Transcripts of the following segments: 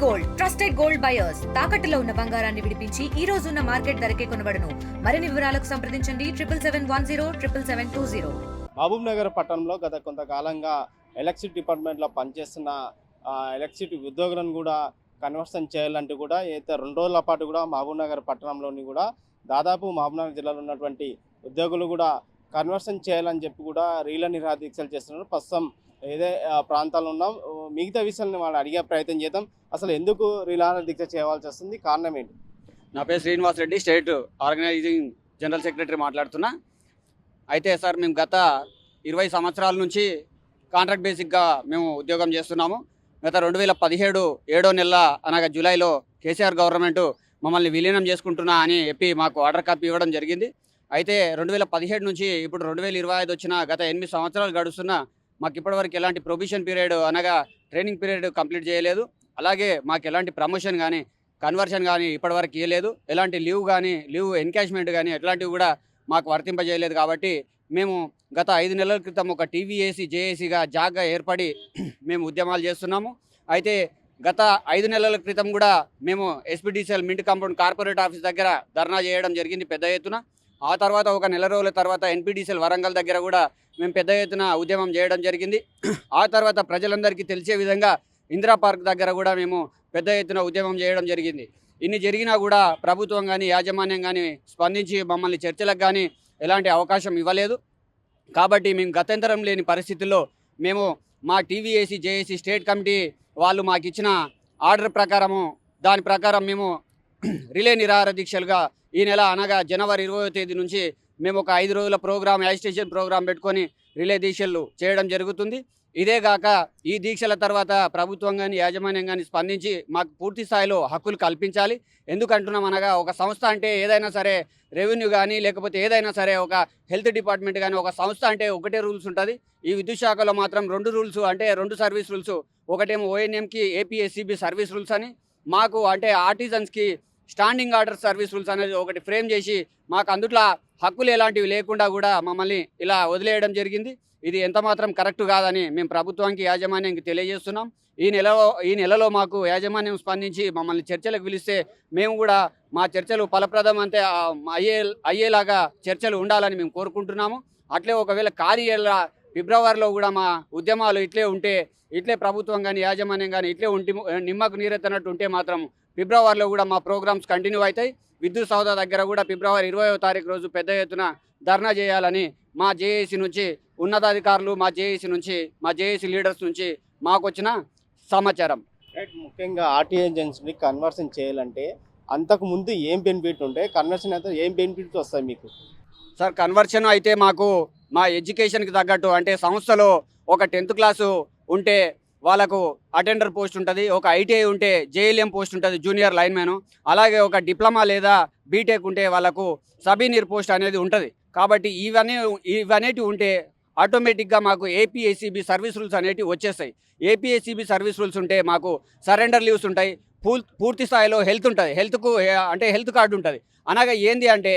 Gold trusted gold buyers తాకట్టులో ఉన్న బంగారాన్ని విడిపించి ఈ రోజు ఉన్న మార్కెట్ ధరకే కొనబడును. మరిన్ని వివరాలకు సంప్రదించండి 7771077720. మహబూబ్ నగర్ పట్టణంలో గత కొంతకాలంగా ఎలక్ట్రిసిటీ డిపార్ట్మెంట్లో పనిచేస్తున్న ఎలక్ట్రిసిటీ ఉద్యోగులను కూడా కన్వర్షన్ చేయాలంటూ కూడా అయితే 2 రోజుల పాటు కూడా మహబూబ్ నగర్ పట్టణంలోని కూడా దాదాపు మహబూబ్ నగర్ జిల్లాలో ఉన్నటువంటి ఉద్యోగులు కూడా కన్వర్షన్ చేయాలని చెప్పి కూడా రీల నిరాదీక్షలు చేస్తున్నారు. ప్రస్తుతం ఏదే ప్రాంతాల్లో ఉన్నాం. మిగతా విషయాలను వాళ్ళు అడిగే ప్రయత్నం చేద్దాం. అసలు ఎందుకు రీల దీక్ష చేయవలసి వస్తుంది, కారణం ఏంటి? నా పేరు Srinivas Reddy, state organising general secretary మాట్లాడుతున్నా. అయితే సార్, మేము గత 20 సంవత్సరాల నుంచి కాంట్రాక్ట్ బేసిక్గా మేము ఉద్యోగం చేస్తున్నాము. గత 2017 7వ నెల అనగా జూలైలో కేసీఆర్ గవర్నమెంట్ మమ్మల్ని విలీనం చేసుకుంటున్నా అని చెప్పి మాకు ఆర్డర్ కాపీ ఇవ్వడం జరిగింది. అయితే 2017 నుంచి ఇప్పుడు 2025 వచ్చిన గత 8 సంవత్సరాలు గడుస్తున్నా మాకు ఇప్పటివరకు ఎలాంటి ప్రొబిషన్ పీరియడ్ అనగా ట్రైనింగ్ పీరియడ్ కంప్లీట్ చేయలేదు. అలాగే మాకు ఎలాంటి ప్రమోషన్ కానీ కన్వర్షన్ కానీ ఇప్పటివరకు ఇవ్వలేదు. ఎలాంటి లీవ్ ఎన్కాష్మెంట్ కానీ ఎట్లాంటివి కూడా మాకు వర్తింపజేయలేదు. కాబట్టి మేము గత 5 నెలల క్రితం ఒక టీవీఏసీ జేఏసీగా జాగ్గా ఏర్పడి మేము ఉద్యమాలు చేస్తున్నాము. అయితే గత 5 నెలల క్రితం కూడా మేము SPDCL mint compound corporate office దగ్గర ధర్నా చేయడం జరిగింది పెద్ద ఎత్తున. ఆ తర్వాత ఒక నెల రోజుల తర్వాత ఎన్పీడీసీఎల్ వరంగల్ దగ్గర కూడా మేము పెద్ద ఎత్తున ఉద్యమం చేయడం జరిగింది. ఆ తర్వాత ప్రజలందరికీ తెలిసే విధంగా ఇందిరా పార్క్ దగ్గర కూడా మేము పెద్ద ఎత్తున ఉద్యమం చేయడం జరిగింది. ఇన్ని జరిగినా కూడా ప్రభుత్వం కానీ యాజమాన్యం కానీ స్పందించి మమ్మల్ని చర్చలకు కానీ ఎలాంటి అవకాశం ఇవ్వలేదు. కాబట్టి మేము గత్యంతరం లేని పరిస్థితుల్లో మేము మా టీవీఏసీ జేఏసీ స్టేట్ కమిటీ వాళ్ళు మాకు ఇచ్చిన ఆర్డర్ ప్రకారము దాని ప్రకారం మేము రిలే నిరాహార దీక్షలుగా ఈ నెల అనగా జనవరి 20వ తేదీ నుంచి మేము ఒక 5 రోజుల యాజిటేషన్ ప్రోగ్రాం పెట్టుకొని రిలే దీక్షలు చేయడం జరుగుతుంది. ఇదేగాక ఈ దీక్షల తర్వాత ప్రభుత్వం కానీ యాజమాన్యం కానీ స్పందించి మాకు పూర్తి స్థాయిలో హక్కులు కల్పించాలి. ఎందుకంటున్నాం అనగా ఒక సంస్థ అంటే ఏదైనా సరే రెవెన్యూ కానీ లేకపోతే ఏదైనా సరే ఒక హెల్త్ డిపార్ట్మెంట్ కానీ ఒక సంస్థ అంటే ఒకటే రూల్స్ ఉంటుంది. ఈ విద్యుత్ శాఖలో మాత్రం 2 రూల్స్ అంటే 2 సర్వీస్ రూల్స్. ఒకటేమో ఓఎన్ఎంకి ఏపీఎస్సీబీ సర్వీస్ రూల్స్ అని, మాకు అంటే ఆర్టిజన్స్కి స్టాండింగ్ ఆర్డర్ సర్వీస్ రూల్స్ అనేది ఒకటి ఫ్రేమ్ చేసి మాకు అందుట్లో హక్కులు ఎలాంటివి లేకుండా కూడా మమ్మల్ని ఇలా వదిలేయడం జరిగింది. ఇది ఎంత మాత్రం కరెక్ట్ కాదని మేము ప్రభుత్వానికి యాజమాన్యానికి తెలియజేస్తున్నాం. ఈ నెలలో మాకు యాజమాన్యం స్పందించి మమ్మల్ని చర్చలకు పిలిస్తే మేము కూడా మా చర్చలు ఫలప్రదం అంటే అయ్యేలాగా చర్చలు ఉండాలని మేము కోరుకుంటున్నాము. అట్లే ఒకవేళ కార్యాల ఫిబ్రవరిలో కూడా మా ఉద్యమాలు ఇట్లే ప్రభుత్వం కానీ యాజమాన్యం కానీ ఇట్లే నిమ్మకు నీరెత్తనట్టు ఉంటే మాత్రం ఫిబ్రవరిలో కూడా మా ప్రోగ్రామ్స్ కంటిన్యూ అవుతాయి. విద్యుత్ సౌదా దగ్గర కూడా ఫిబ్రవరి 20వ తారీఖు రోజు పెద్ద ఎత్తున ధర్నా చేయాలని మా జేఏసీ నుంచి ఉన్నతాధికారులు, మా జేఏసీ లీడర్స్ నుంచి మాకు వచ్చిన సమాచారం. ముఖ్యంగా ఆర్టీఐ జంక్షన్ని కన్వర్షన్ చేయాలంటే అంతకు ముందు ఏం బెనిఫిట్ ఉంటే కన్వర్షన్ అయితే ఏం బెనిఫిట్స్ వస్తాయి మీకు? సార్, కన్వర్షన్ అయితే మాకు మా ఎడ్యుకేషన్కి తగ్గట్టు అంటే సంస్థలో ఒక 10th క్లాసు ఉంటే వాళ్ళకు అటెండర్ పోస్ట్ ఉంటుంది, ఒక ఐటీఐ ఉంటే జేఎల్ఎం పోస్ట్ ఉంటుంది జూనియర్ లైన్మెన్, అలాగే ఒక డిప్లొమా లేదా బీటెక్ ఉంటే వాళ్ళకు సబీనీర్ పోస్ట్ అనేది ఉంటుంది. కాబట్టి ఇవనేటివి ఉంటే ఆటోమేటిక్గా మాకు ఏపీఎస్సీబీ సర్వీస్ రూల్స్ అనేటివి వచ్చేస్తాయి. ఏపీఎస్సీబీ సర్వీస్ రూల్స్ ఉంటే మాకు సరెండర్ లీవ్స్ ఉంటాయి, పూర్తి స్థాయిలో హెల్త్ ఉంటుంది, హెల్త్ కార్డు ఉంటుంది. అనగా ఏంది అంటే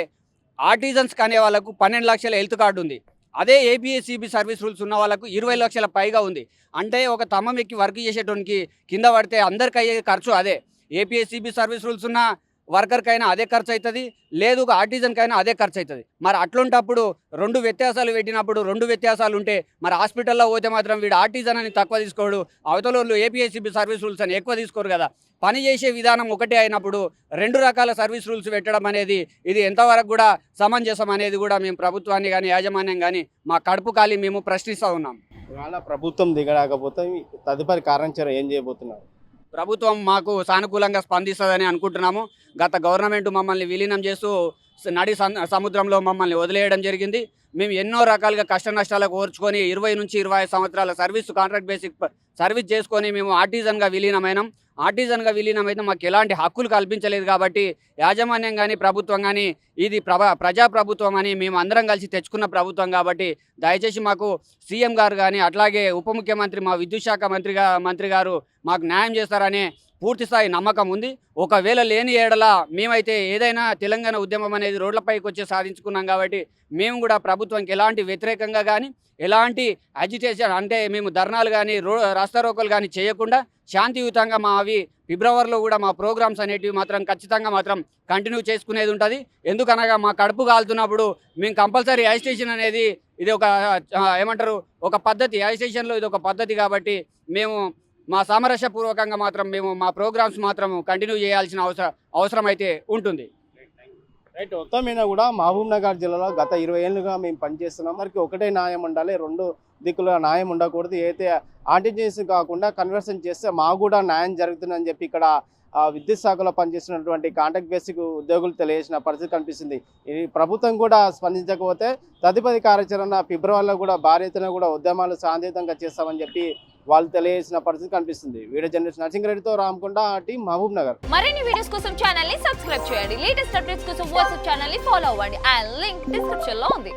ఆర్టిజన్స్ అనే వాళ్ళకు 12 లక్షల హెల్త్ కార్డు ఉంది. అదే ఏపీఎస్సీబీ సర్వీస్ రూల్స్ ఉన్న వాళ్ళకు 20 లక్షల పైగా ఉంది. అంటే ఒక తమ్మం ఎక్కి వర్క్ చేసేటోనికి కింద పడితే అందరికి అయ్యే ఖర్చు అదే. ఏపీఎస్సీబీ సర్వీస్ రూల్స్ ఉన్న వర్కర్కైనా అదే ఖర్చు అవుతుంది, లేదు ఆర్టిజన్కైనా అదే ఖర్చు అవుతుంది. మరి అట్లుంటప్పుడు 2 వ్యత్యాసాలు పెట్టినప్పుడు 2 వ్యత్యాసాలు ఉంటే మరి హాస్పిటల్లో పోతే మాత్రం వీడు ఆర్టిజన్ అని తక్కువ తీసుకోడు, అవతల వాళ్ళు ఏపీఎస్సీబీ సర్వీస్ రూల్స్ అని ఎక్కువ తీసుకోరు కదా. పని చేసే విధానం ఒకటే అయినప్పుడు 2 రకాల సర్వీస్ రూల్స్ పెట్టడం అనేది ఇది ఎంతవరకు కూడా సమంజసం అనేది కూడా మేము ప్రభుత్వాన్ని కానీ యాజమాన్యం కానీ మా కడుపు కాలి మేము ప్రశ్నిస్తూ ఉన్నాం. ఇవాళ ప్రభుత్వం దిగడాకపోతే తదుపరి కార్యాచరణ ఏం చేయబోతున్నారు? ప్రభుత్వం మాకు సానుకూలంగా స్పందిస్తుందని అనుకుంటున్నాము. గత గవర్నమెంట్ మమ్మల్ని విలీనం చేస్తూ నడి సముద్రంలో మమ్మల్ని వదిలేయడం జరిగింది. మేము ఎన్నో రకాలుగా కష్ట నష్టాలకు ఓర్చుకొని 20 నుంచి 25 సంవత్సరాల కాంట్రాక్ట్ బేసిక్ సర్వీస్ చేసుకొని మేము ఆర్టిజన్గా విలీనమైనాం. అయితే మాకు ఎలాంటి హక్కులు కల్పించలేదు. కాబట్టి యాజమాన్యం కానీ ప్రభుత్వం కానీ ఇది ప్రజాప్రభుత్వం అని మేము అందరం కలిసి తెచ్చుకున్న ప్రభుత్వం. కాబట్టి దయచేసి మాకు సీఎం గారు కానీ అట్లాగే ఉప ముఖ్యమంత్రి మా విద్యుత్ శాఖ మంత్రి గారు మాకు న్యాయం చేస్తారని పూర్తి స్థాయి నమ్మకం ఉంది. ఒకవేళ లేని ఏడల మేమైతే ఏదైనా తెలంగాణ ఉద్యమం అనేది రోడ్లపైకి వచ్చి సాధించుకున్నాం కాబట్టి మేము కూడా ప్రభుత్వానికి ఎలాంటి వ్యతిరేకంగా కానీ ఎలాంటి అజిటేషన్ అంటే మేము ధర్నాలు కానీ రాస్తారోకోలు కానీ చేయకుండా శాంతియుతంగా అవి ఫిబ్రవరిలో కూడా మా ప్రోగ్రామ్స్ అనేటివి మాత్రం ఖచ్చితంగా మాత్రం కంటిన్యూ చేసుకునేది ఉంటుంది. ఎందుకనగా మా కడుపు కాలుతున్నప్పుడు మేము కంపల్సరీ అజిటేషన్ అనేది ఇది ఒక ఏమంటారు ఒక పద్ధతి, అజిటేషన్లో ఇది ఒక పద్ధతి కాబట్టి మేము మా సామరస్యపూర్వకంగా మాత్రం మేము మా ప్రోగ్రామ్స్ మాత్రం కంటిన్యూ చేయాల్సిన అవసరం అయితే ఉంటుంది. రైట్. మొత్తం మీద కూడా మహబూబ్ నగర్ జిల్లాలో గత 20 ఏళ్ళుగా మేము పనిచేస్తున్నాం. మనకి ఒకటే న్యాయం ఉండాలి, 2 దిక్కుల న్యాయం ఉండకూడదు. అయితే ఆంటీజెన్స్ కాకుండా కన్వర్షన్ చేస్తే మాకు కూడా న్యాయం జరుగుతుందని చెప్పి ఇక్కడ విద్యుత్ శాఖలో పనిచేస్తున్నటువంటి కాంట్రాక్ట్ బేసిక్ ఉద్యోగులు తెలియజేసిన పరిస్థితి కనిపిస్తుంది. ఈ ప్రభుత్వం కూడా స్పందించకపోతే తదుపరి కార్యాచరణ ఫిబ్రవరిలో కూడా భారీ ఎత్తున కూడా ఉద్యమాలు శాంతియుతంగా చేస్తామని చెప్పి వాళ్ళు తెలియజేసిన పరిస్థితి కనిపిస్తుంది. వీడియో జర్నలిస్ట్ నరసింహారెడ్డితో రామకొండ, టీం మహబూబ్ నగర్. మరిన్ని వీడియోస్ కోసం ఛానల్ ని సబ్స్క్రైబ్ చేయండి. లేటెస్ట్ అప్డేట్స్ కోసం వాట్సాప్ ఛానల్ ని ఫాలో అవ్వండి. ఆ లింక్ డిస్క్రిప్షన్ లో ఉంది.